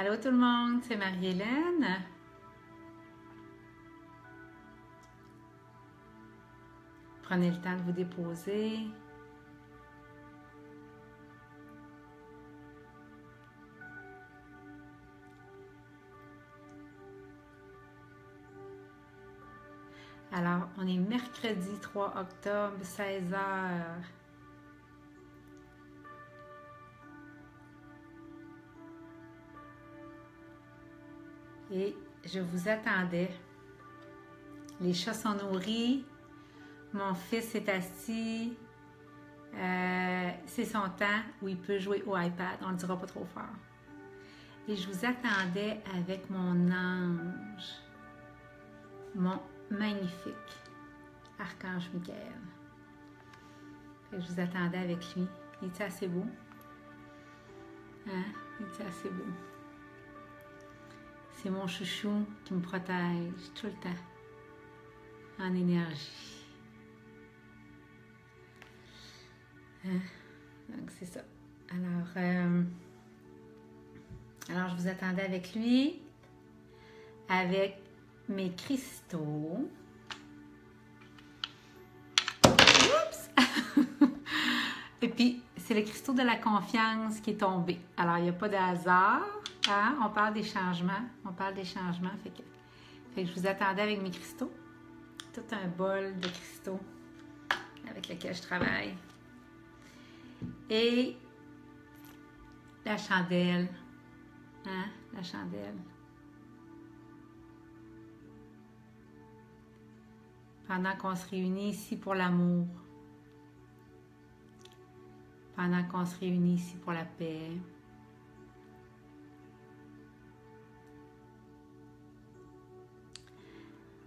Allô tout le monde, c'est Marie-Hélène. Prenez le temps de vous déposer. Alors, on est mercredi 3 octobre, 16 heures. Et je vous attendais. Les chats sont nourris. Mon fils est assis. C'est son temps où il peut jouer au iPad. On ne le dira pas trop fort. Et je vous attendais avec mon ange. Mon magnifique Archange Michael. Je vous attendais avec lui. Il est assez beau? Hein? Il est assez beau. C'est mon chouchou qui me protège tout le temps en énergie. Hein? Donc, c'est ça. Alors, je vous attendais avec lui, avec mes cristaux. Oups! Et puis, c'est le cristaux de la confiance qui est tombé. Alors, il n'y a pas de hasard. Hein? On parle des changements. Fait que je vous attendais avec mes cristaux. Tout un bol de cristaux avec lequel je travaille. Et la chandelle. Hein? La chandelle. Pendant qu'on se réunit ici pour l'amour. Pendant qu'on se réunit ici pour la paix.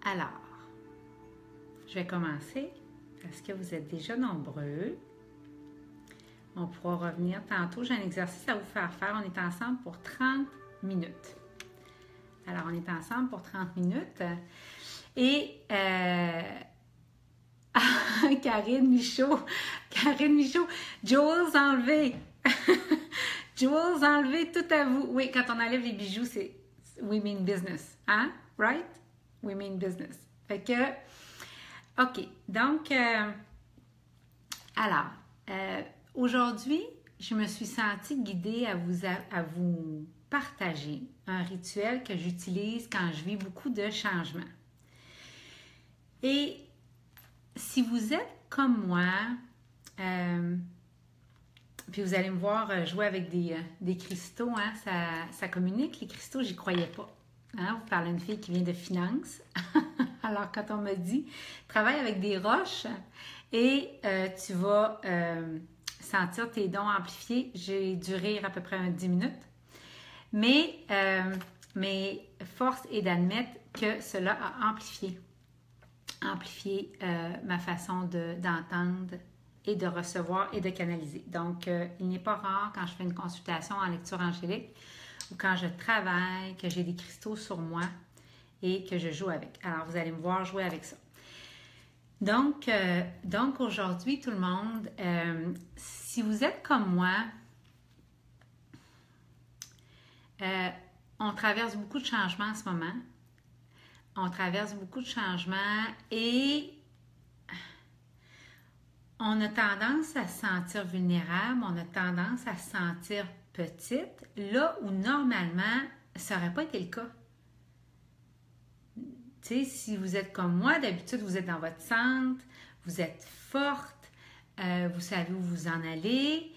Alors, je vais commencer parce que vous êtes déjà nombreux. On pourra revenir tantôt. J'ai un exercice à vous faire faire. On est ensemble pour 30 minutes. Alors, on est ensemble pour 30 minutes. Et Karine Michaud, Jules enlevé. Jules enlevé tout à vous. Oui, quand on enlève les bijoux, c'est we mean business. Hein? Right? We mean business. Fait que, OK. Donc, aujourd'hui, je me suis sentie guidée à vous partager un rituel que j'utilise quand je vis beaucoup de changements. Et si vous êtes comme moi, puis vous allez me voir jouer avec des cristaux, hein, ça communique. Les cristaux, j'y croyais pas. Hein, vous parlez d'une fille qui vient de finance. Alors, quand on me dit, travaille avec des roches et tu vas sentir tes dons amplifiés, j'ai dû rire à peu près 10 minutes. Mais force est d'admettre que cela a amplifié ma façon d'entendre et de recevoir et de canaliser. Donc, il n'est pas rare quand je fais une consultation en lecture angélique ou quand je travaille, que j'ai des cristaux sur moi et que je joue avec. Alors, vous allez me voir jouer avec ça. Donc aujourd'hui, tout le monde, si vous êtes comme moi, on traverse beaucoup de changements en ce moment. On traverse beaucoup de changements et on a tendance à se sentir vulnérable, on a tendance à se sentir petite, là où normalement, ça n'aurait pas été le cas. Tu sais, si vous êtes comme moi, d'habitude, vous êtes dans votre centre, vous êtes forte, vous savez où vous en allez.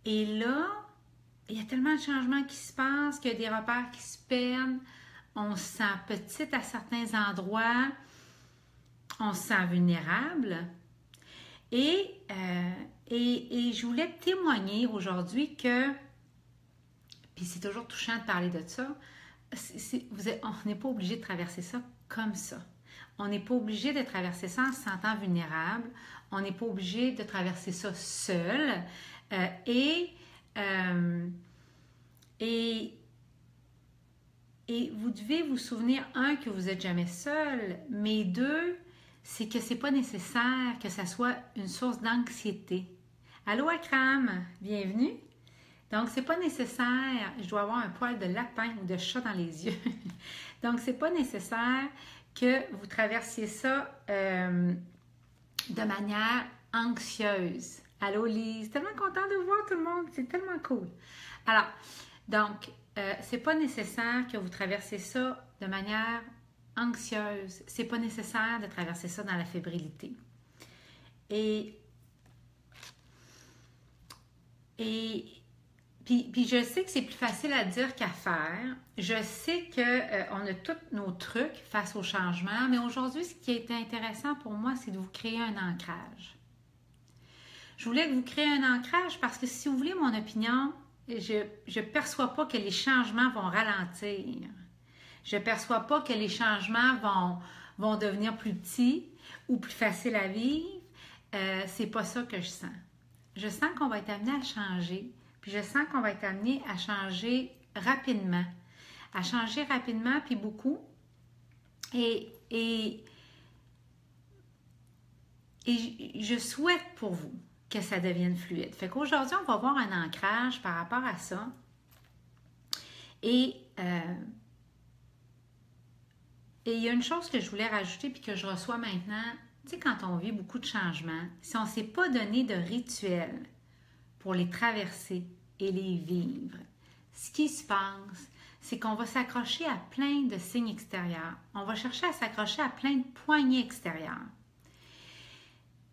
Et là, il y a tellement de changements qui se passent, qu'il y a des repères qui se perdent. On se sent petite à certains endroits. On se sent vulnérable. Et je voulais témoigner aujourd'hui que, puis c'est toujours touchant de parler de ça, on n'est pas obligé de traverser ça comme ça. On n'est pas obligé de traverser ça en se sentant vulnérable. On n'est pas obligé de traverser ça seul. Et vous devez vous souvenir, un, que vous n'êtes jamais seul, mais deux, c'est que c'est pas nécessaire que ça soit une source d'anxiété. Allô Akram, bienvenue. Donc, c'est pas nécessaire, je dois avoir un poil de lapin ou de chat dans les yeux. Donc, c'est pas nécessaire que vous traversiez ça de manière anxieuse. Allô, Lise, tellement content de vous voir tout le monde, c'est tellement cool. Alors, donc, c'est pas nécessaire que vous traversiez ça de manière anxieuse. C'est pas nécessaire de traverser ça dans la fébrilité. Et puis je sais que c'est plus facile à dire qu'à faire. Je sais qu'on a tous nos trucs face au changement, mais aujourd'hui, ce qui a été intéressant pour moi, c'est de vous créer un ancrage. Je voulais que vous créiez un ancrage parce que si vous voulez mon opinion, je ne perçois pas que les changements vont ralentir. Je ne perçois pas que les changements vont devenir plus petits ou plus faciles à vivre. C'est pas ça que je sens. Je sens qu'on va être amené à changer. Puis je sens qu'on va être amené à changer rapidement. À changer rapidement, puis beaucoup. Et je souhaite pour vous que ça devienne fluide. Fait qu'aujourd'hui, on va voir un ancrage par rapport à ça. Et il y a une chose que je voulais rajouter puis que je reçois maintenant. Tu sais, quand on vit beaucoup de changements, si on ne s'est pas donné de rituel pour les traverser et les vivre, ce qui se passe, c'est qu'on va s'accrocher à plein de signes extérieurs. On va chercher à s'accrocher à plein de poignées extérieures.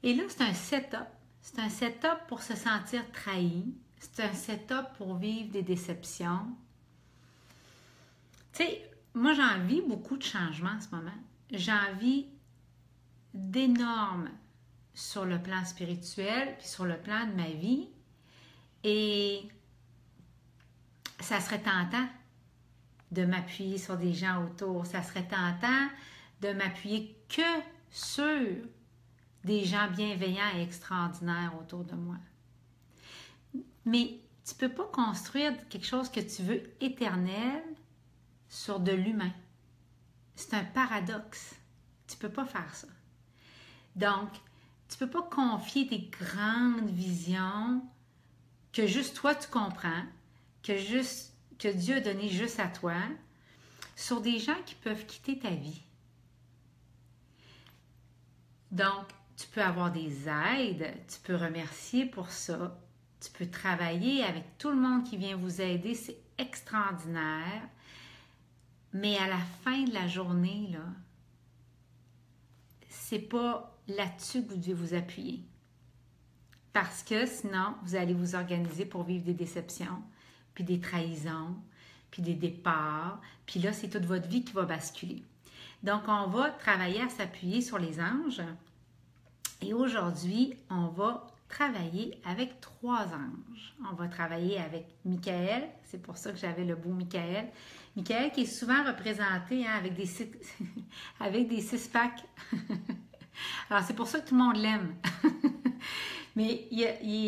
Et là, c'est un setup. C'est un setup pour se sentir trahi. C'est un setup pour vivre des déceptions. Tu sais, moi, j'ai envie beaucoup de changements en ce moment. J'ai envie d'énormes sur le plan spirituel puis sur le plan de ma vie. Et ça serait tentant de m'appuyer sur des gens autour. Ça serait tentant de m'appuyer que sur des gens bienveillants et extraordinaires autour de moi. Mais tu ne peux pas construire quelque chose que tu veux éternel sur de l'humain. C'est un paradoxe. Tu ne peux pas faire ça. Donc, tu ne peux pas confier tes grandes visions que juste toi tu comprends, que Dieu a donné juste à toi, sur des gens qui peuvent quitter ta vie. Donc, tu peux avoir des aides, tu peux remercier pour ça, tu peux travailler avec tout le monde qui vient vous aider, c'est extraordinaire. Mais à la fin de la journée, là, c'est pas là-dessus que vous devez vous appuyer. Parce que sinon, vous allez vous organiser pour vivre des déceptions, puis des trahisons, puis des départs. Puis là, c'est toute votre vie qui va basculer. Donc, on va travailler à s'appuyer sur les anges. Et aujourd'hui, on va travailler avec 3 anges. On va travailler avec Michael. C'est pour ça que j'avais le beau Michael. Michael qui est souvent représenté avec des six-packs. Alors, c'est pour ça que tout le monde l'aime. Mais il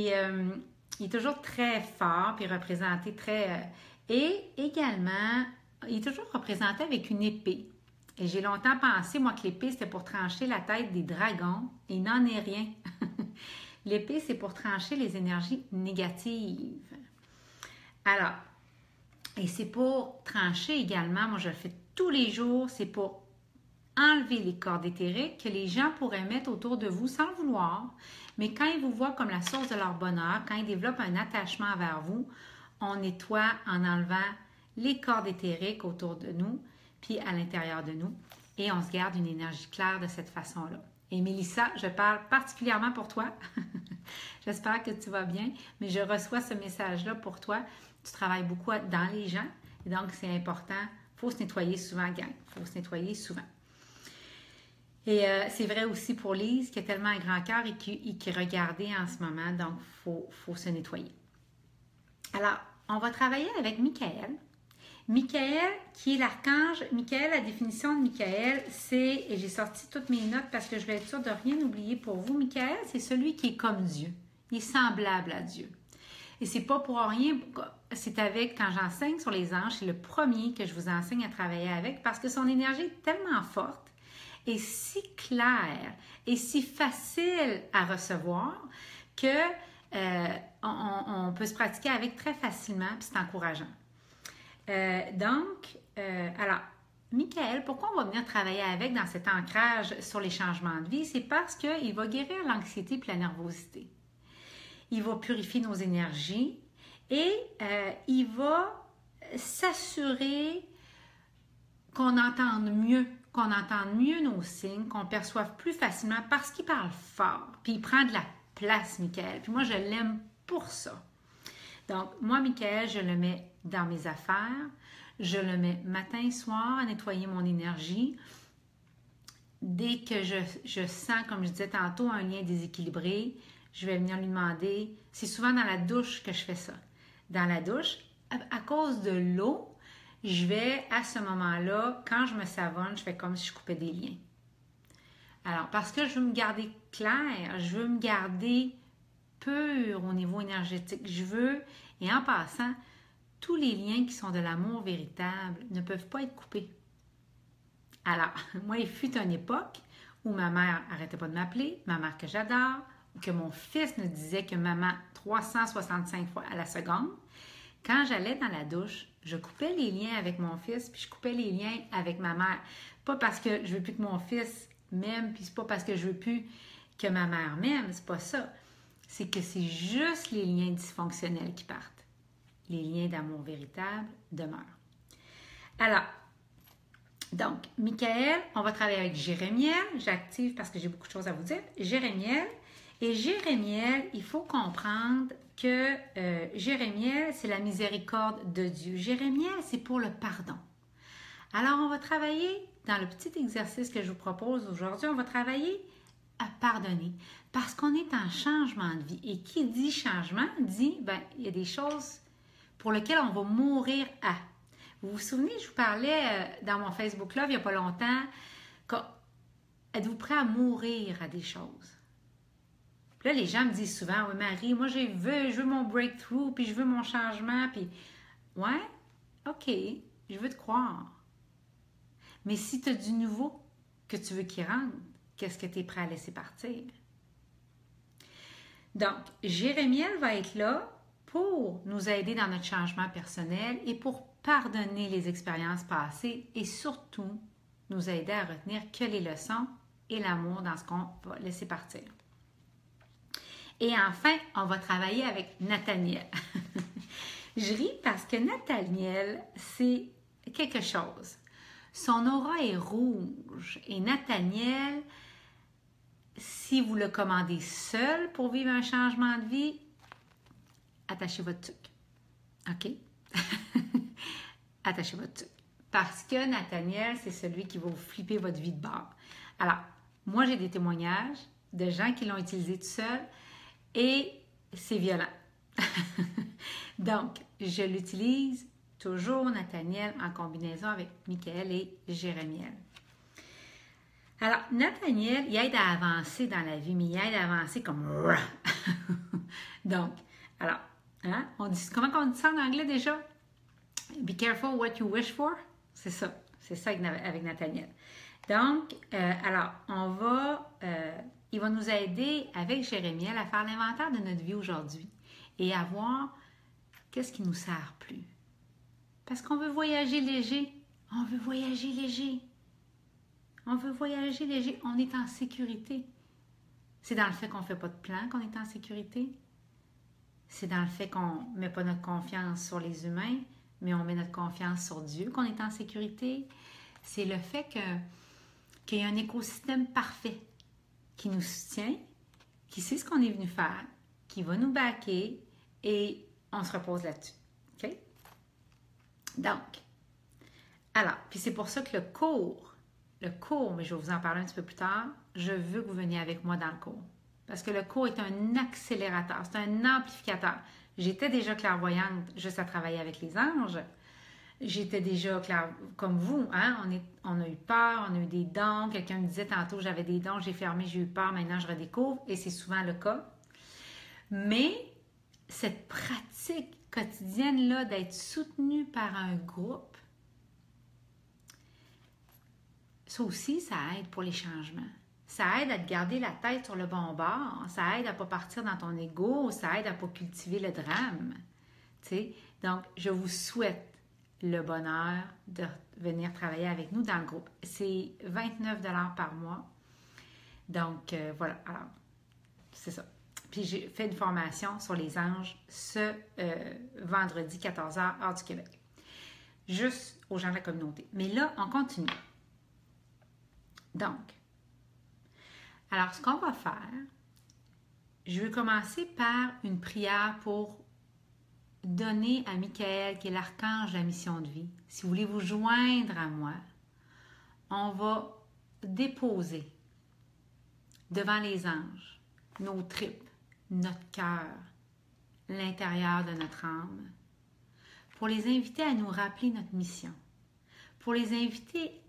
est toujours très fort, puis représenté très... et également, il est toujours représenté avec une épée. Et j'ai longtemps pensé, moi, que l'épée, c'était pour trancher la tête des dragons. Et il n'en est rien. L'épée, c'est pour trancher les énergies négatives. Alors, et c'est pour trancher également, moi, je le fais tous les jours, c'est pour enlever les cordes éthériques que les gens pourraient mettre autour de vous sans le vouloir. Mais quand ils vous voient comme la source de leur bonheur, quand ils développent un attachement vers vous, on nettoie en enlevant les cordes éthériques autour de nous, puis à l'intérieur de nous, et on se garde une énergie claire de cette façon-là. Et Mélissa, je parle particulièrement pour toi. J'espère que tu vas bien, mais je reçois ce message-là pour toi. Tu travailles beaucoup dans les gens, et donc c'est important. Il faut se nettoyer souvent, gang. Il faut se nettoyer souvent. Et c'est vrai aussi pour Lise, qui a tellement un grand cœur et qui regardait en ce moment, donc il faut se nettoyer. Alors, on va travailler avec Michael. Michael, qui est l'archange. Michael, la définition de Michael, c'est, et j'ai sorti toutes mes notes parce que je vais être sûre de rien oublier pour vous, Michael, c'est celui qui est comme Dieu. Il est semblable à Dieu. Et c'est pas pour rien, c'est avec, quand j'enseigne sur les anges, c'est le premier que je vous enseigne à travailler avec parce que son énergie est tellement forte et si claire et si facile à recevoir que on peut se pratiquer avec très facilement, puis c'est encourageant. Alors, Michael, pourquoi on va venir travailler avec dans cet ancrage sur les changements de vie? C'est parce qu'il va guérir l'anxiété et la nervosité. Il va purifier nos énergies et il va s'assurer qu'on entende mieux nos signes, qu'on perçoive plus facilement parce qu'il parle fort, puis il prend de la place, Michael. Puis moi, je l'aime pour ça. Donc, moi, Michael, je le mets dans mes affaires, je le mets matin et soir à nettoyer mon énergie. Dès que je sens, comme je disais tantôt, un lien déséquilibré, je vais venir lui demander, c'est souvent dans la douche que je fais ça. Dans la douche, à cause de l'eau, je vais, à ce moment-là, quand je me savonne, je fais comme si je coupais des liens. Alors, parce que je veux me garder claire, je veux me garder pure au niveau énergétique. Je veux, et en passant, tous les liens qui sont de l'amour véritable ne peuvent pas être coupés. Alors, moi, il fut une époque où ma mère n'arrêtait pas de m'appeler, ma mère que j'adore, ou que mon fils me disait que maman 365 fois à la seconde. Quand j'allais dans la douche, je coupais les liens avec mon fils, puis je coupais les liens avec ma mère. Pas parce que je veux plus que mon fils m'aime, puis c'est pas parce que je veux plus que ma mère m'aime, c'est pas ça. C'est que c'est juste les liens dysfonctionnels qui partent. Les liens d'amour véritable demeurent. Alors, donc, Michael, on va travailler avec Jérémiel. J'active parce que j'ai beaucoup de choses à vous dire. Jérémiel. Et Jérémiel, il faut comprendre que Jérémiel, c'est la miséricorde de Dieu. Jérémiel, c'est pour le pardon. Alors, on va travailler dans le petit exercice que je vous propose aujourd'hui. On va travailler à pardonner parce qu'on est en changement de vie. Et qui dit changement dit, il y a des choses pour lesquelles on va mourir à. Vous vous souvenez, je vous parlais dans mon Facebook Live il n'y a pas longtemps, êtes-vous prêt à mourir à des choses? Puis là, les gens me disent souvent, oui, Marie, moi, je veux mon breakthrough, puis je veux mon changement, puis ouais, OK, je veux te croire. Mais si tu as du nouveau que tu veux qu'il rentre, qu'est-ce que tu es prêt à laisser partir? Donc, Jérémiel va être là pour nous aider dans notre changement personnel et pour pardonner les expériences passées et surtout nous aider à retenir que les leçons et l'amour dans ce qu'on va laisser partir. Et enfin, on va travailler avec Nathaniel. Je ris parce que Nathaniel, c'est quelque chose. Son aura est rouge et Nathaniel, si vous le commandez seul pour vivre un changement de vie, attachez votre tuque. OK? Attachez votre tuque. Parce que Nathaniel, c'est celui qui va vous flipper votre vie de bord. Alors, moi, j'ai des témoignages de gens qui l'ont utilisé tout seul et c'est violent. Donc, je l'utilise toujours, Nathaniel, en combinaison avec Michael et Jérémiel. Alors, Nathaniel, il aide à avancer dans la vie, mais il aide à avancer comme... Donc, alors, hein, comment on dit ça en anglais déjà? Be careful what you wish for. C'est ça avec Nathaniel. Donc, alors, il va nous aider avec Jérémiel à faire l'inventaire de notre vie aujourd'hui et à voir qu'est-ce qui nous sert plus. Parce qu'on veut voyager léger. On veut voyager léger. On veut voyager léger. On est en sécurité. C'est dans le fait qu'on ne fait pas de plan qu'on est en sécurité. C'est dans le fait qu'on ne met pas notre confiance sur les humains, mais on met notre confiance sur Dieu qu'on est en sécurité. C'est le fait qu'il y a un écosystème parfait qui nous soutient, qui sait ce qu'on est venu faire, qui va nous backer et on se repose là-dessus. OK? Donc, alors, puis c'est pour ça que le cours, mais je vais vous en parler un petit peu plus tard, je veux que vous veniez avec moi dans le cours. Parce que le cours est un accélérateur, c'est un amplificateur. J'étais déjà clairvoyante juste à travailler avec les anges. J'étais déjà claire comme vous, hein? On a eu peur, on a eu des dons. Quelqu'un me disait tantôt, j'avais des dons, j'ai fermé, j'ai eu peur, maintenant je redécouvre. Et c'est souvent le cas. Mais cette pratique quotidienne-là d'être soutenue par un groupe, ça aussi, ça aide pour les changements. Ça aide à te garder la tête sur le bon bord. Ça aide à ne pas partir dans ton ego. Ça aide à ne pas cultiver le drame. T'sais? Donc, je vous souhaite le bonheur de venir travailler avec nous dans le groupe. C'est 29 $ par mois. Donc, voilà. Alors, c'est ça. Puis, j'ai fait une formation sur les anges ce vendredi 14h, heure du Québec. Juste aux gens de la communauté. Mais là, on continue. Donc, alors, ce qu'on va faire, je vais commencer par une prière pour donner à Michael, qui est l'archange de la mission de vie. Si vous voulez vous joindre à moi, on va déposer devant les anges nos tripes, notre cœur, l'intérieur de notre âme, pour les inviter à nous rappeler notre mission, pour les inviter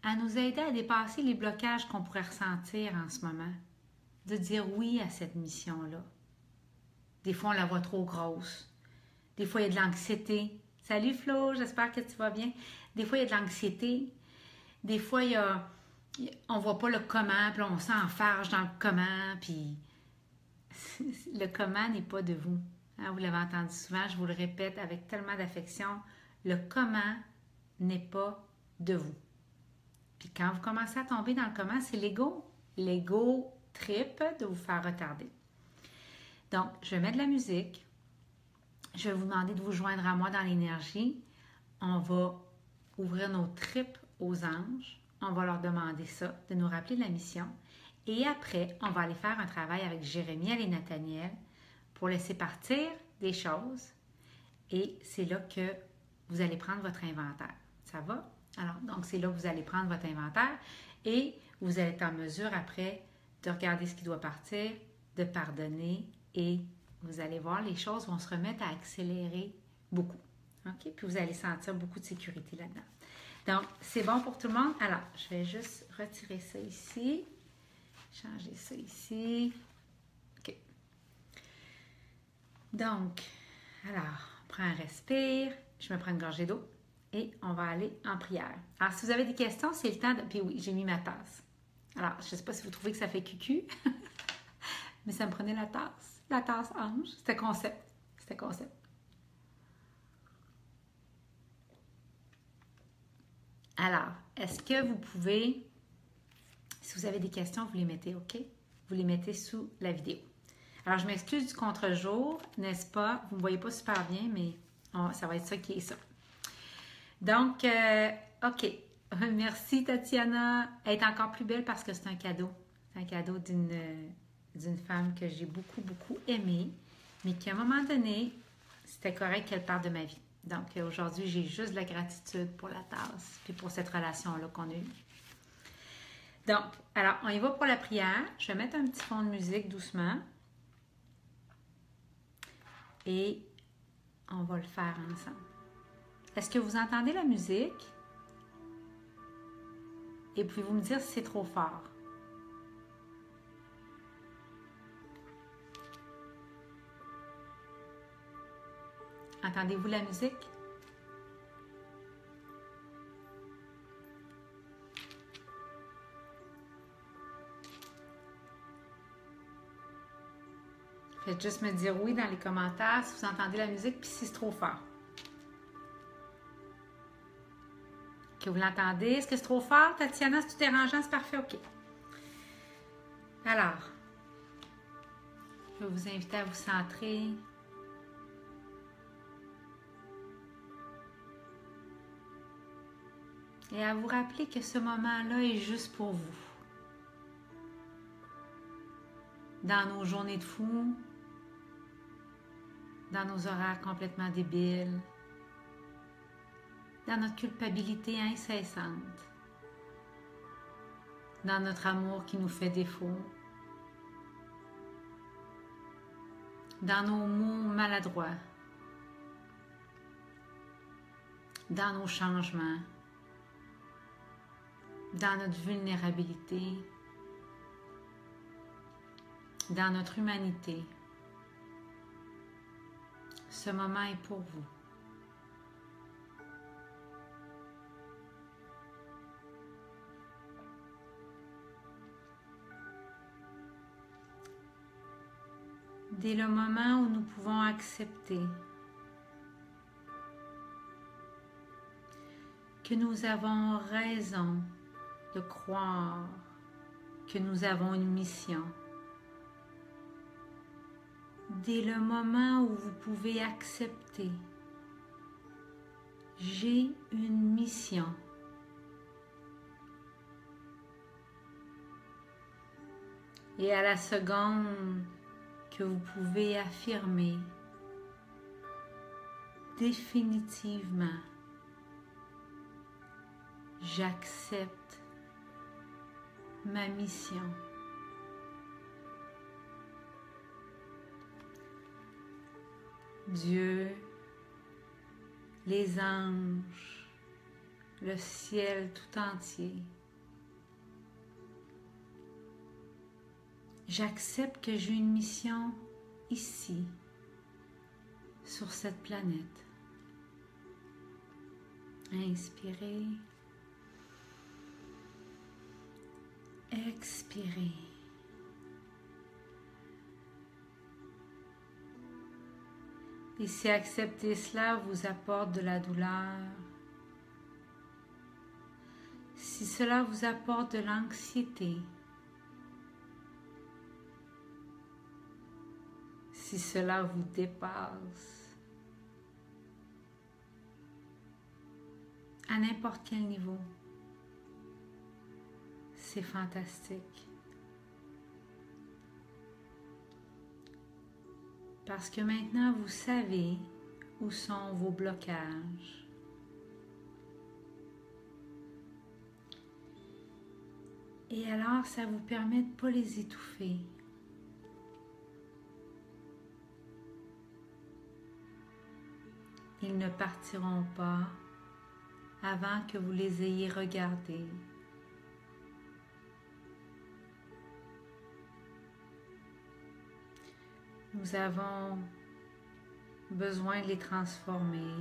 à nous aider à dépasser les blocages qu'on pourrait ressentir en ce moment, de dire oui à cette mission-là. Des fois, on la voit trop grosse. Des fois, il y a de l'anxiété. Salut Flo, j'espère que tu vas bien. Des fois, il y a de l'anxiété. Des fois, on ne voit pas le comment, puis on s'enfarge dans le comment, puis le comment n'est pas de vous. Hein, vous l'avez entendu souvent, je vous le répète avec tellement d'affection, le comment n'est pas de vous. Puis quand vous commencez à tomber dans le comment, c'est l'ego. L'ego tripe de vous faire retarder. Donc, je vais mettre de la musique. Je vais vous demander de vous joindre à moi dans l'énergie. On va ouvrir nos tripes aux anges. On va leur demander ça, de nous rappeler de la mission. Et après, on va aller faire un travail avec Jérémiel et Nathaniel pour laisser partir des choses. Et c'est là que vous allez prendre votre inventaire. Ça va? Alors, donc, c'est là que vous allez prendre votre inventaire et vous allez être en mesure après de regarder ce qui doit partir, de pardonner et vous allez voir, les choses vont se remettre à accélérer beaucoup. OK? Puis vous allez sentir beaucoup de sécurité là-dedans. Donc, c'est bon pour tout le monde. Alors, je vais juste retirer ça ici. Changer ça ici. OK. Donc, alors, on prend un respire. Je me prends une gorgée d'eau et on va aller en prière. Alors, si vous avez des questions, c'est le temps de... Puis oui, j'ai mis ma tasse. Alors, je ne sais pas si vous trouvez que ça fait cucu, mais ça me prenait la tasse. La tasse ange. C'était concept. C'était concept. Alors, est-ce que vous pouvez, si vous avez des questions, vous les mettez, OK? Vous les mettez sous la vidéo. Alors, je m'excuse du contre-jour, n'est-ce pas? Vous ne me voyez pas super bien, mais ça va être ça qui est ça. Donc, OK. Merci, Tatiana. Elle est encore plus belle parce que c'est un cadeau. C'est un cadeau d'une femme que j'ai beaucoup, beaucoup aimée, mais qu'à un moment donné, c'était correct qu'elle parte de ma vie. Donc, aujourd'hui, j'ai juste de la gratitude pour la tasse, puis pour cette relation-là qu'on a eue. Donc, alors, on y va pour la prière. Je vais mettre un petit fond de musique doucement. Et on va le faire ensemble. Est-ce que vous entendez la musique? Et pouvez-vous me dire si c'est trop fort? Entendez-vous la musique? Faites juste me dire oui dans les commentaires si vous entendez la musique puis si c'est trop fort. Que vous l'entendez? Est-ce que c'est trop fort, Tatiana? C'est tout dérangeant? C'est parfait? OK. Alors, je vais vous inviter à vous centrer. Et à vous rappeler que ce moment-là est juste pour vous. Dans nos journées de fou, dans nos horaires complètement débiles, dans notre culpabilité incessante, dans notre amour qui nous fait défaut, dans nos mots maladroits, dans nos changements, dans notre vulnérabilité, dans notre humanité. Ce moment est pour vous. dès le moment où nous pouvons accepter que nous avons raison de croire que nous avons une mission. Dès le moment où vous pouvez accepter, j'ai une mission. Et à la seconde que vous pouvez affirmer définitivement, j'accepte ma mission. Dieu, les anges, le ciel tout entier. J'accepte que j'ai une mission ici, sur cette planète. Inspirez. Expirez. Et si accepter cela vous apporte de la douleur, si cela vous apporte de l'anxiété, si cela vous dépasse, à n'importe quel niveau, c'est fantastique. Parce que maintenant, vous savez où sont vos blocages. Et alors, ça vous permet de ne pas les étouffer. Ils ne partiront pas avant que vous les ayez regardés. Nous avons besoin de les transformer.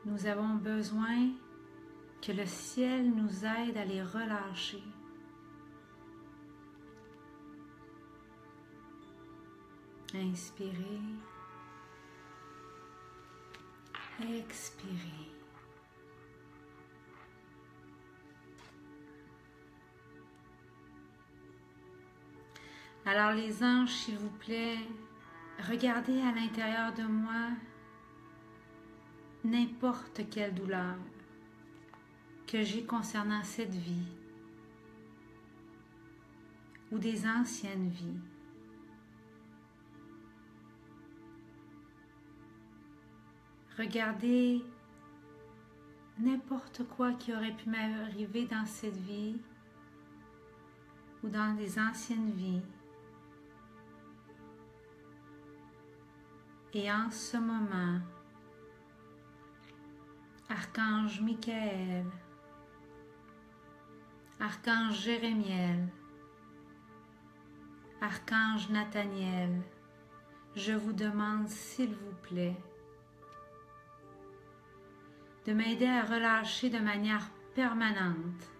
Nous avons besoin que le ciel nous aide à les relâcher. Inspirez. Expirez. Alors les anges, s'il vous plaît, regardez à l'intérieur de moi n'importe quelle douleur que j'ai concernant cette vie ou des anciennes vies. Regardez n'importe quoi qui aurait pu m'arriver dans cette vie ou dans des anciennes vies. Et en ce moment, Archange Michael, Archange Jérémiel, Archange Nathaniel, je vous demande s'il vous plaît de m'aider à relâcher de manière permanente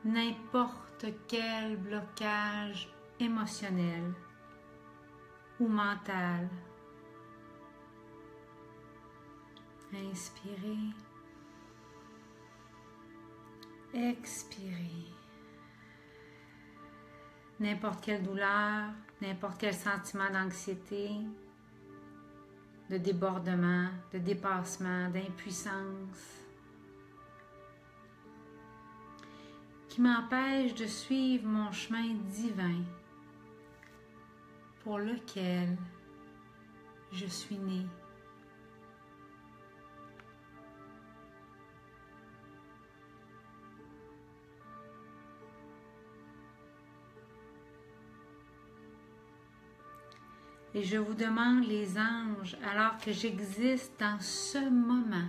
n'importe quel blocage émotionnel ou mental. Inspirez. Expirez. N'importe quelle douleur, n'importe quel sentiment d'anxiété, de débordement, de dépassement, d'impuissance, qui m'empêche de suivre mon chemin divin pour lequel je suis née. Et je vous demande, les anges, alors que j'existe dans ce moment,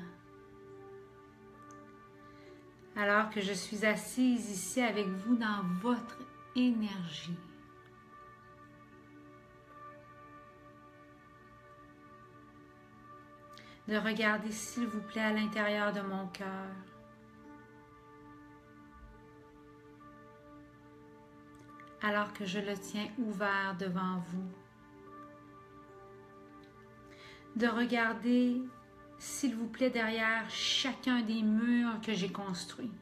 alors que je suis assise ici avec vous dans votre énergie, de regarder s'il vous plaît à l'intérieur de mon cœur. alors que je le tiens ouvert devant vous. De regarder, s'il vous plaît, derrière chacun des murs que j'ai construits.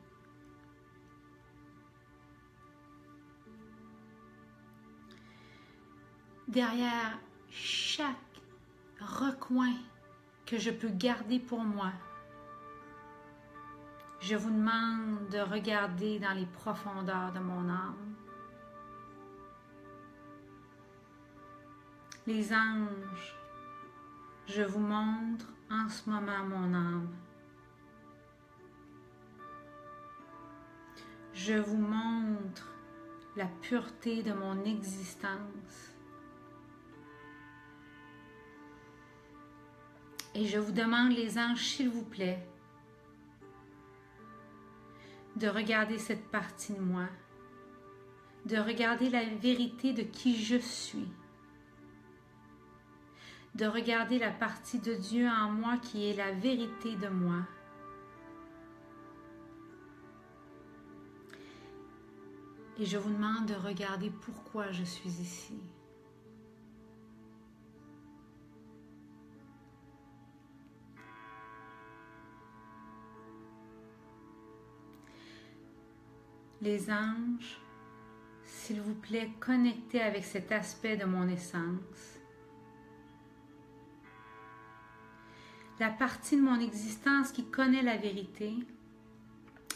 Derrière chaque recoin que je peux garder pour moi. Je vous demande de regarder dans les profondeurs de mon âme. Les anges, je vous montre en ce moment mon âme. Je vous montre la pureté de mon existence. Et je vous demande, les anges, s'il vous plaît, de regarder cette partie de moi, de regarder la vérité de qui je suis, de regarder la partie de Dieu en moi qui est la vérité de moi. Et je vous demande de regarder pourquoi je suis ici. Les anges, s'il vous plaît, connectez avec cet aspect de mon essence. La partie de mon existence qui connaît la vérité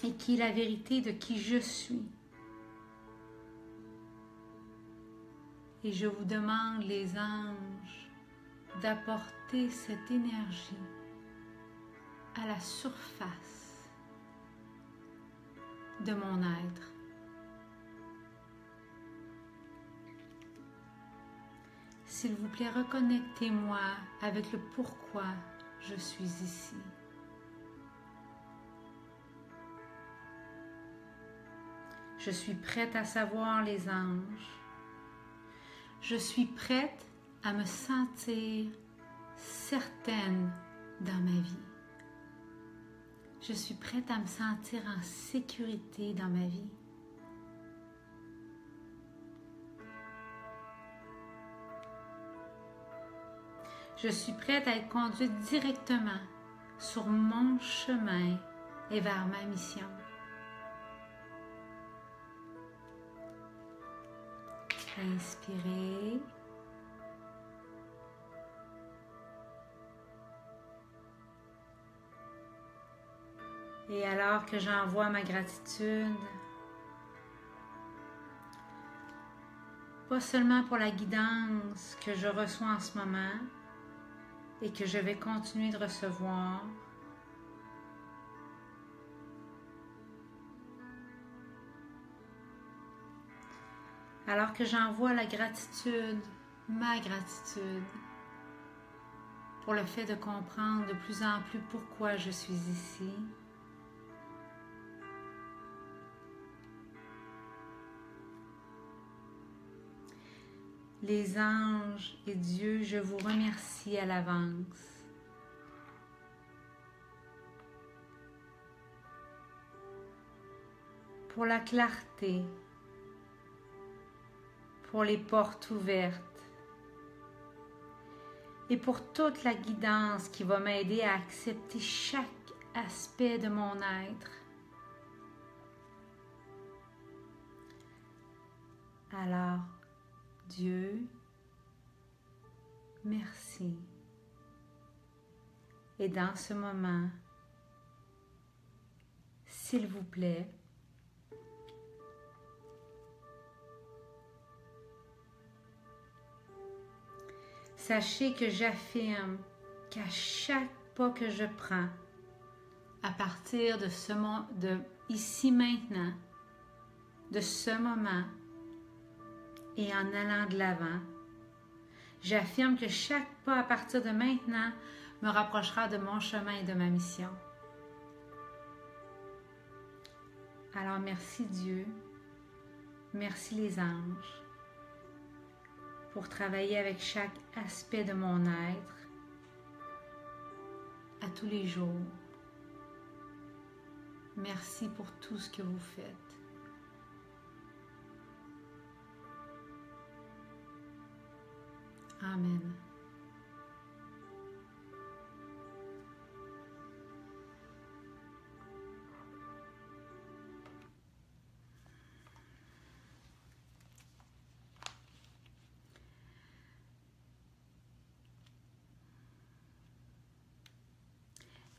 et qui est la vérité de qui je suis. Et je vous demande, les anges, d'apporter cette énergie à la surface de mon être. S'il vous plaît, reconnectez-moi avec le pourquoi je suis ici. Je suis prête à savoir, les anges. Je suis prête à me sentir certaine dans ma vie. Je suis prête à me sentir en sécurité dans ma vie. Je suis prête à être conduite directement sur mon chemin et vers ma mission. Inspirez. Et alors que j'envoie ma gratitude, pas seulement pour la guidance que je reçois en ce moment et que je vais continuer de recevoir, alors que j'envoie la gratitude, ma gratitude, pour le fait de comprendre de plus en plus pourquoi je suis ici. Les anges et Dieu, je vous remercie à l'avance. Pour la clarté, pour les portes ouvertes et pour toute la guidance qui va m'aider à accepter chaque aspect de mon être. Alors, Dieu, merci. Et dans ce moment, s'il vous plaît, sachez que j'affirme qu'à chaque pas que je prends, à partir de ici maintenant, de ce moment, et en allant de l'avant, j'affirme que chaque pas à partir de maintenant me rapprochera de mon chemin et de ma mission. Alors merci Dieu, merci les anges, pour travailler avec chaque aspect de mon être à tous les jours. Merci pour tout ce que vous faites. Amen.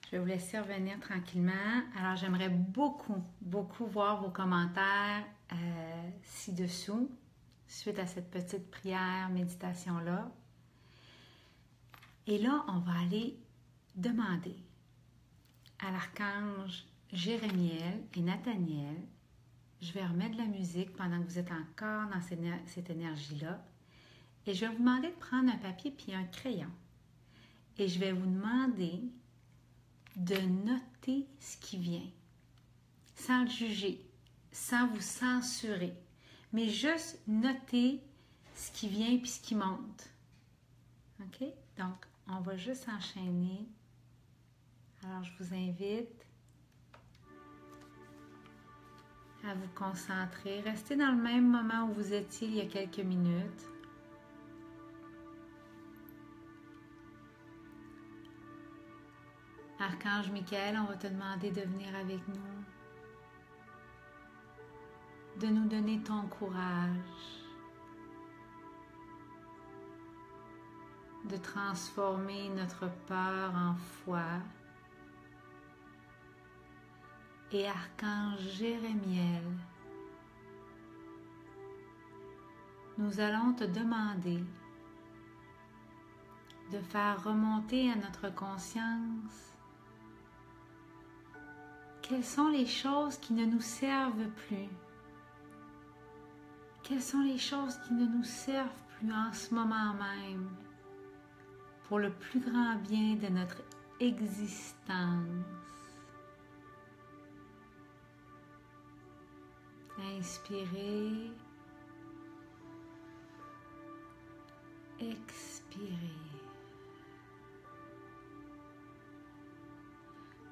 Je vais vous laisser revenir tranquillement. Alors, j'aimerais beaucoup, beaucoup voir vos commentaires ci-dessous, suite à cette petite prière, méditation-là. Et là, on va aller demander à l'archange Jérémiel et Nathaniel. Je vais remettre de la musique pendant que vous êtes encore dans cette énergie-là. Et je vais vous demander de prendre un papier puis un crayon. Et je vais vous demander de noter ce qui vient, sans le juger, sans vous censurer, mais juste noter ce qui vient puis ce qui monte. OK? Donc, on va juste enchaîner. Alors, je vous invite à vous concentrer. Restez dans le même moment où vous étiez il y a quelques minutes. Archange Michael, on va te demander de venir avec nous, de nous donner ton courage, de transformer notre peur en foi. Et Archange Jérémiel, nous allons te demander de faire remonter à notre conscience quelles sont les choses qui ne nous servent plus. Quelles sont les choses qui ne nous servent plus en ce moment même pour le plus grand bien de notre existence. Inspirez. Expirez.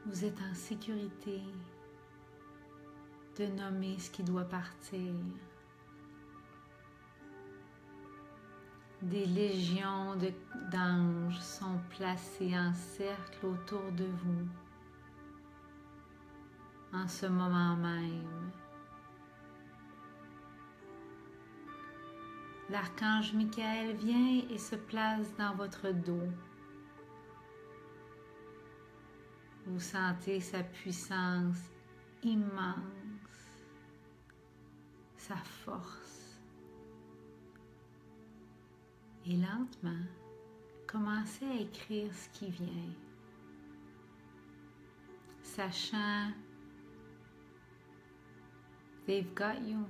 Vous êtes en sécurité de nommer ce qui doit partir. Des légions d'anges sont placés en cercle autour de vous en ce moment même. L'archange Michael vient et se place dans votre dos. Vous sentez sa puissance immense, sa force. Et lentement, commencez à écrire ce qui vient, sachant they've got you.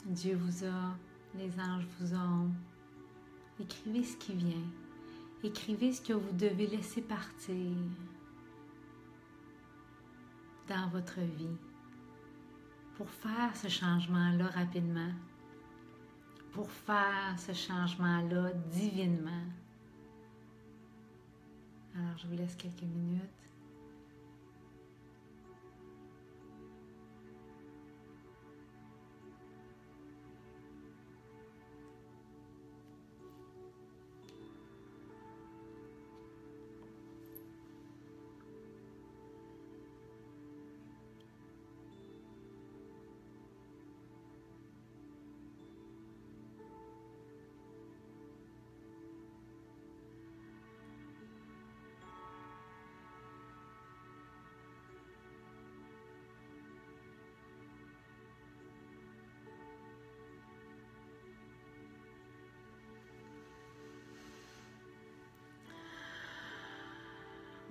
Dieu vous a, les anges vous ont. Écrivez ce qui vient. Écrivez ce que vous devez laisser partir dans votre vie pour faire ce changement-là rapidement, pour faire ce changement-là divinement. Alors, je vous laisse quelques minutes.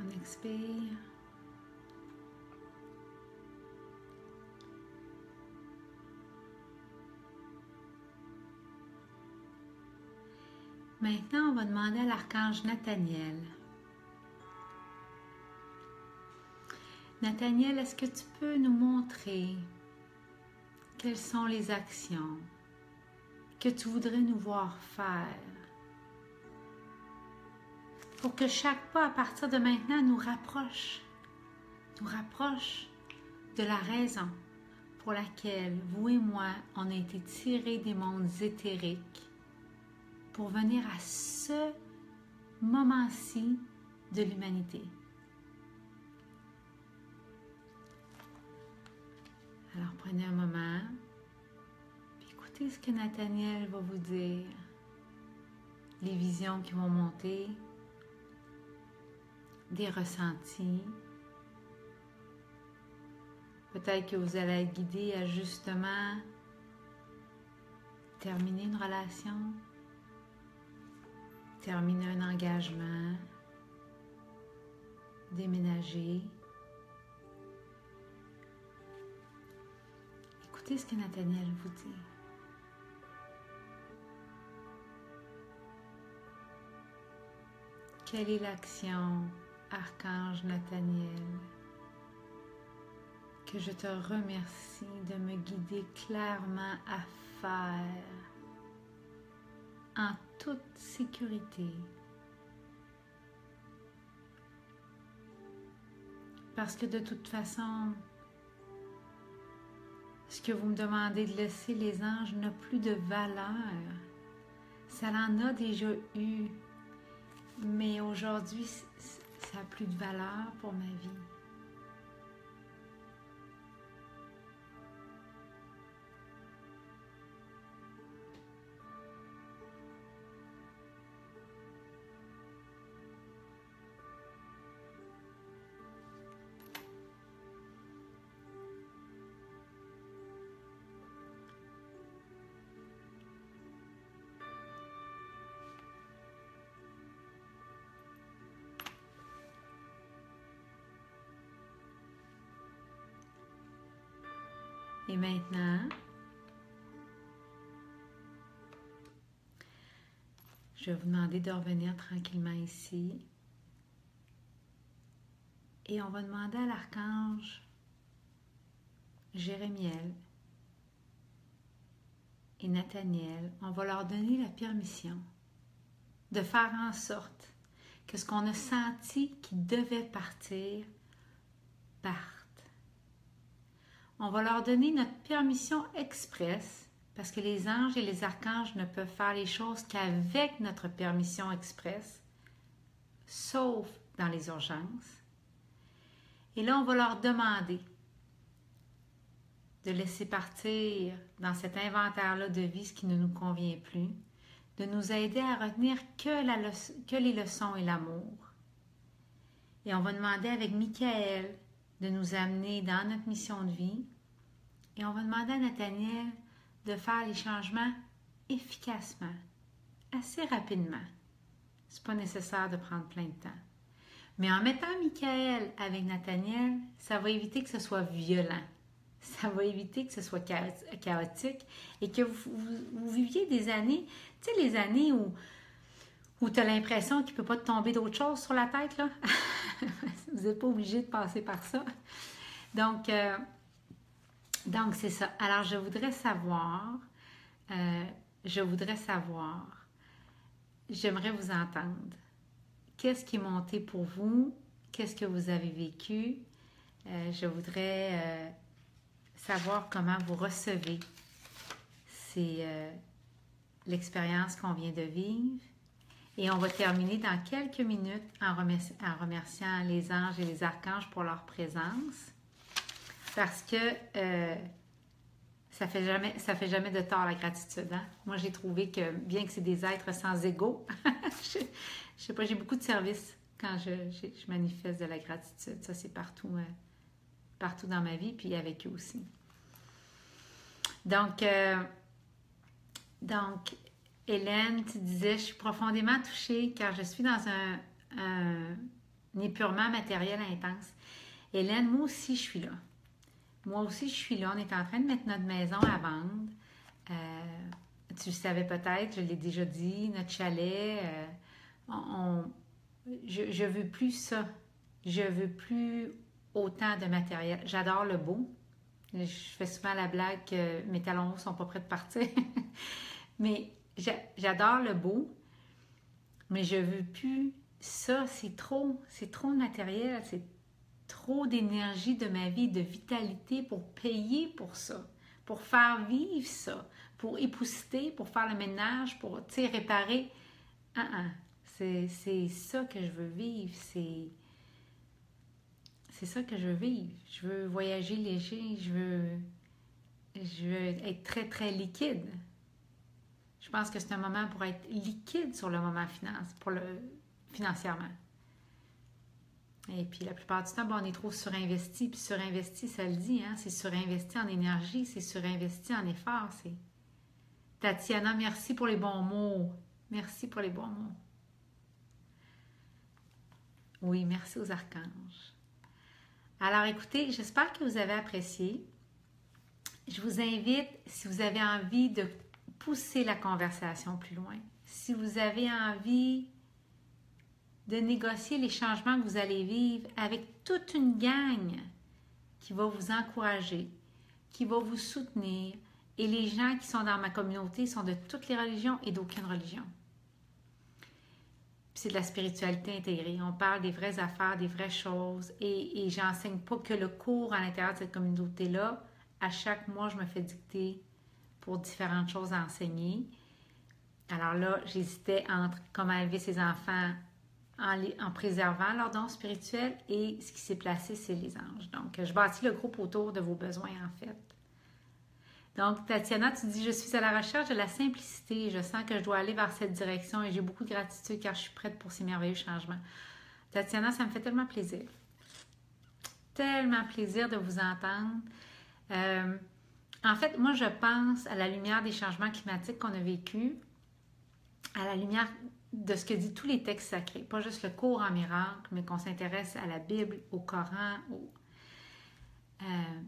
On expire. Maintenant, on va demander à l'archange Nathaniel. Nathaniel, est-ce que tu peux nous montrer quelles sont les actions que tu voudrais nous voir faire pour que chaque pas à partir de maintenant nous rapproche de la raison pour laquelle vous et moi, on a été tirés des mondes éthériques pour venir à ce moment-ci de l'humanité. Alors prenez un moment, puis écoutez ce que Nathaniel va vous dire, les visions qui vont monter, des ressentis. Peut-être que vous allez être guidé à justement terminer une relation, terminer un engagement, déménager. Écoutez ce que Nathaniel vous dit. Quelle est l'action, Archange Nathaniel? Que je te remercie de me guider clairement à faire en toute sécurité. Parce que de toute façon, ce que vous me demandez de laisser les anges n'a plus de valeur. Ça en a déjà eu. Mais aujourd'hui, ça n'a plus de valeur pour ma vie. Et maintenant, je vais vous demander de revenir tranquillement ici. Et on va demander à l'archange Jérémiel et Nathaniel, on va leur donner la permission de faire en sorte que ce qu'on a senti qui devait partir, parte. On va leur donner notre permission express, parce que les anges et les archanges ne peuvent faire les choses qu'avec notre permission express, sauf dans les urgences. Et là, on va leur demander de laisser partir dans cet inventaire-là de vie ce qui ne nous convient plus, de nous aider à retenir que les leçons et l'amour. Et on va demander avec Michael de nous amener dans notre mission de vie. Et on va demander à Nathaniel de faire les changements efficacement, assez rapidement. C'est pas nécessaire de prendre plein de temps. Mais en mettant Michael avec Nathaniel, ça va éviter que ce soit violent. Ça va éviter que ce soit chaotique et que vous viviez des années, tu sais, les années où tu as l'impression qu'il ne peut pas te tomber d'autre chose sur la tête, là. Vous n'êtes pas obligé de passer par ça. Donc c'est ça. Alors, je voudrais savoir, j'aimerais vous entendre. Qu'est-ce qui est monté pour vous? Qu'est-ce que vous avez vécu? Je voudrais savoir comment vous recevez l'expérience qu'on vient de vivre. Et on va terminer dans quelques minutes en remerciant les anges et les archanges pour leur présence. Parce que ça fait jamais de tort la gratitude. Hein? Moi, j'ai trouvé que bien que c'est des êtres sans ego, je sais pas, j'ai beaucoup de service quand je manifeste de la gratitude. Ça, c'est partout dans ma vie, puis avec eux aussi. Donc, Hélène, tu disais, je suis profondément touchée car je suis dans un épurement matériel intense. Hélène, moi aussi, je suis là. Moi aussi, je suis là. On est en train de mettre notre maison à vendre. Tu le savais peut-être, je l'ai déjà dit, notre chalet. Je veux plus ça. Je veux plus autant de matériel. J'adore le beau. Je fais souvent la blague que mes talons hauts ne sont pas prêts de partir. Mais j'adore le beau. Mais je veux plus ça. C'est trop de matériel. C'est trop d'énergie de ma vie, de vitalité pour payer pour ça. pour faire vivre ça, pour épousseter, pour faire le ménage, pour, tu sais, réparer. C'est ça que je veux vivre, c'est ça que je veux vivre. Je veux voyager léger, je veux être très, très liquide. Je pense que c'est un moment pour être liquide sur le moment financièrement. Et puis, la plupart du temps, on est trop surinvesti. Puis surinvesti, ça le dit, hein? C'est surinvesti en énergie, c'est surinvesti en effort. Tatiana, merci pour les bons mots. Merci pour les bons mots. Oui, merci aux archanges. Alors, écoutez, j'espère que vous avez apprécié. Je vous invite, si vous avez envie de pousser la conversation plus loin, si vous avez envie de négocier les changements que vous allez vivre avec toute une gang qui va vous encourager, qui va vous soutenir, et les gens qui sont dans ma communauté sont de toutes les religions et d'aucune religion. C'est de la spiritualité intégrée. On parle des vraies affaires, des vraies choses, et j'enseigne pas que le cours à l'intérieur de cette communauté-là. À chaque mois, je me fais dicter pour différentes choses à enseigner. Alors là, j'hésitais entre comment élever ses enfants en préservant leurs dons spirituels, et ce qui s'est placé, c'est les anges. Donc, je bâtis le groupe autour de vos besoins, en fait. Donc, Tatiana, tu dis « Je suis à la recherche de la simplicité. Je sens que je dois aller vers cette direction et j'ai beaucoup de gratitude car je suis prête pour ces merveilleux changements. » Tatiana, ça me fait tellement plaisir. Tellement plaisir de vous entendre. En fait, moi, je pense à la lumière des changements climatiques qu'on a vécus, à la lumière de ce que disent tous les textes sacrés, pas juste le cours en miracle, mais qu'on s'intéresse à la Bible, au Coran,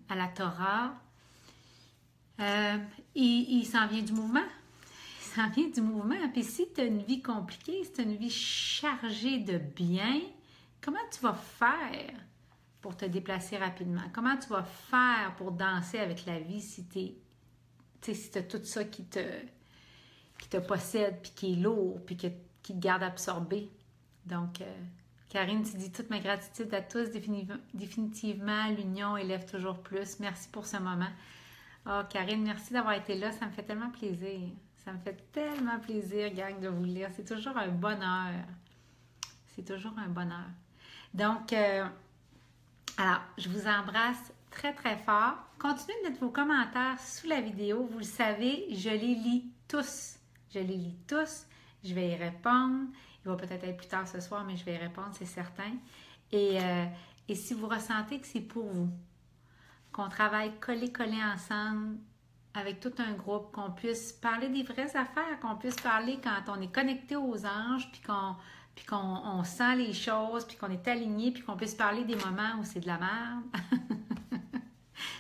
à la Torah. Il s'en vient du mouvement. Il s'en vient du mouvement. Puis si tu as une vie compliquée, si tu as une vie chargée de biens, comment tu vas faire pour te déplacer rapidement? Comment tu vas faire pour danser avec la vie si tu as tout ça qui te possède, puis qui est lourd, puis qui te garde absorbé? Donc, Karine, tu dis toute ma gratitude à tous. Définitivement, l'union élève toujours plus. Merci pour ce moment. Oh, Karine, merci d'avoir été là. Ça me fait tellement plaisir. Ça me fait tellement plaisir, gang, de vous lire. C'est toujours un bonheur. C'est toujours un bonheur. Donc, alors, je vous embrasse très, très fort. Continuez de mettre vos commentaires sous la vidéo. Vous le savez, je les lis tous. Je les lis tous. Je vais y répondre. Il va peut-être être plus tard ce soir, mais je vais y répondre, c'est certain. Et si vous ressentez que c'est pour vous, qu'on travaille collé ensemble avec tout un groupe, qu'on puisse parler des vraies affaires, qu'on puisse parler quand on est connecté aux anges, puis qu'on sent les choses, puis qu'on est aligné, puis qu'on puisse parler des moments où c'est de la merde.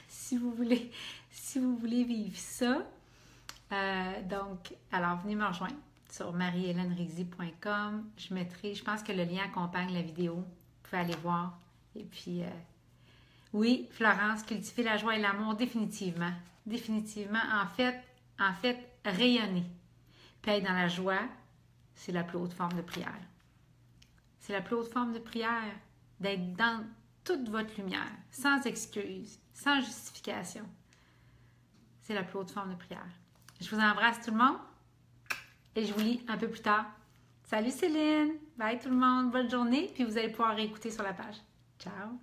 si vous voulez vivre ça, donc, alors venez me rejoindre sur mariehelenerizzi.com. Je pense que le lien accompagne la vidéo. Vous pouvez aller voir. Et puis, oui, Florence, cultiver la joie et l'amour, définitivement. Définitivement. En fait, rayonner. Puis être dans la joie, c'est la plus haute forme de prière. C'est la plus haute forme de prière, d'être dans toute votre lumière, sans excuse, sans justification. C'est la plus haute forme de prière. Je vous embrasse tout le monde et je vous lis un peu plus tard. Salut Céline! Bye tout le monde! Bonne journée! Puis vous allez pouvoir réécouter sur la page. Ciao!